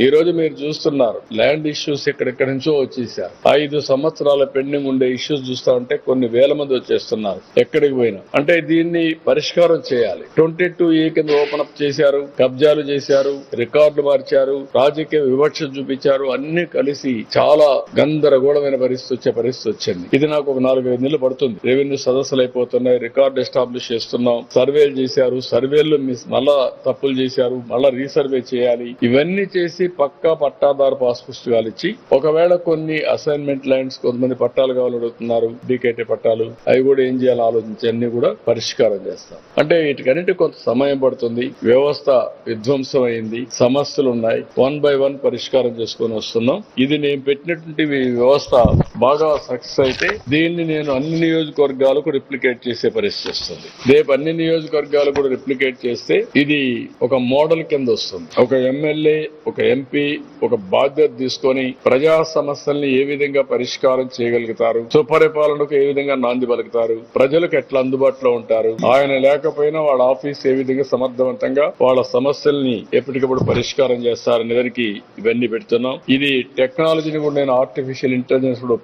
ఈ రోజు మీరు చూస్తున్నారు ల్యాండ్ ఇష్యూస్ ఎక్కడెక్కడి నుంచో వచ్చేసారు. 5 సంవత్సరాల పెండింగ్ ఉండే ఇష్యూస్ చూస్తా ఉంటే కొన్ని వేల మంది వచ్చేస్తున్నారు ఎక్కడికి పోయినా. అంటే దీన్ని పరిష్కారం చేయాలి. 22E కింద ఓపెన్ అప్ చేశారు, కబ్జాలు చేశారు, రికార్డులు మార్చారు, రాజకీయ వివక్ష చూపించారు. అన్ని కలిసి చాలా గందరగోళమైన పరిస్థితి వచ్చింది. ఇది నాకు ఒక 4-5 నెలలు పడుతుంది. రెవెన్యూ సదస్సులు అయిపోతున్నాయి, రికార్డు ఎస్టాబ్లిష్ చేస్తున్నాం, సర్వేలు చేశారు, సర్వేలు మళ్ళా తప్పులు చేశారు, మళ్ళా రీసర్వే చేయాలి. ఇవన్నీ చేసి పక్కా పట్టాదారు పాస్ పుస్తకాలు ఇచ్చి, ఒకవేళ కొన్ని అసైన్మెంట్ ల్యాండ్స్ కొంతమంది పట్టాలు కావాలని అడుగుతున్నారు, డీకేటీ పట్టాలు, అవి కూడా ఏం చేయాలో ఆలోచించి అన్ని కూడా పరిష్కారం చేస్తాం. అంటే వీటికన్నిటి కొంత సమయం పడుతుంది. వ్యవస్థ విధ్వంసం అయింది, సమస్యలు ఉన్నాయి, 1 by 1 పరిష్కారం చేసుకొని వస్తున్నాం. ఇది నేను పెట్టినటువంటి వ్యవస్థ బాగా సక్సెస్ అయితే దీన్ని నేను అన్ని నియోజకవర్గాలకు రిప్లికేట్ చేసే పరిస్థితి వస్తుంది. రేపు అన్ని నియోజకవర్గాలు కూడా రిప్లికేట్ చేస్తే ఇది ఒక మోడల్ కింద వస్తుంది. ఒక ఎమ్మెల్యే, ఒక ఎంపీ ఒక బాధ్యత తీసుకొని ప్రజా సమస్యల్ని ఏ విధంగా పరిష్కారం చేయగలుగుతారు, సుపరిపాలనకు ఏ విధంగా నాంది పలుకుతారు, ప్రజలకు ఎట్లా అందుబాటులో ఉంటారు, ఆయన లేకపోయినా వాళ్ళ ఆఫీస్ ఏ విధంగా సమర్థవంతంగా వాళ్ళ సమస్యల్ని ఎప్పటికప్పుడు పరిష్కారం చేస్తారనే దానికి ఇవన్నీ పెడుతున్నాం. ఇది టెక్నాలజీని కూడా నేను ఆర్టిఫిషియల్ ఇంటెలిజెన్స్ కూడా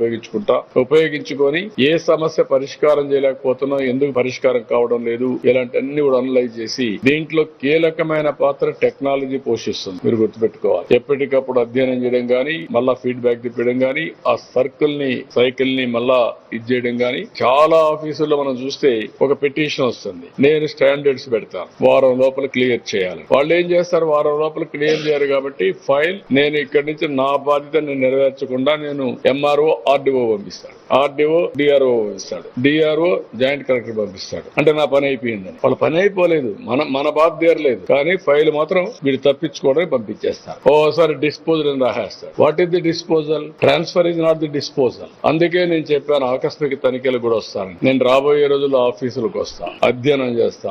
ఉపయోగించుకొని ఏ సమస్య పరిష్కారం చేయలేకపోతున్నా, ఎందుకు పరిష్కారం కావడం లేదు, ఇలాంటి అన్ని కూడా అనలైజ్ చేసి దీంట్లో కీలకమైన పాత్ర టెక్నాలజీ పోషిస్తుంది. మీరు గుర్తుపెట్టుకోవాలి. ఎప్పటికప్పుడు అధ్యయనం చేయడం గానీ, మళ్ళా ఫీడ్బ్యాక్ తిప్పడం గానీ, ఆ సైకిల్ ని మళ్ళా ఇది చేయడం గానీ, చాలా ఆఫీసుల్లో మనం చూస్తే ఒక పిటిషన్ వస్తుంది, నేను స్టాండర్డ్స్ పెడతాను, వారం లోపల క్లియర్ చేయాలి. వాళ్ళు ఏం చేస్తారు, వారం లోపల క్లియర్ చేయరు కాబట్టి ఫైల్ నేను ఇక్కడి నుంచి నా బాధ్యత నెరవేర్చకుండా నేను ఎంఆర్ఓ ఆర్డీఓ పంపిస్తాడు, ఆర్డీఓ డిఆర్ఓ పంపిస్తాడు, డిఆర్ఓ జాయింట్ కలెక్టర్ పంపిస్తాడు. అంటే నా పని అయిపోయిందని. వాళ్ళ పని అయిపోలేదు, మన బాధ తీరలేదు, కానీ ఫైల్ మాత్రం వీడు తప్పించుకోవడానికి పంపించేస్తారు. ఓసారి డిస్పోజల్ అని రాసేస్తారు. What is the disposal? Transfer is not the disposal. అందుకే నేను చెప్పాను ఆకస్మిక తనిఖీలు కూడా వస్తాను. నేను రాబోయే రోజుల్లో ఆఫీసులకు వస్తా, అధ్యయనం చేస్తా,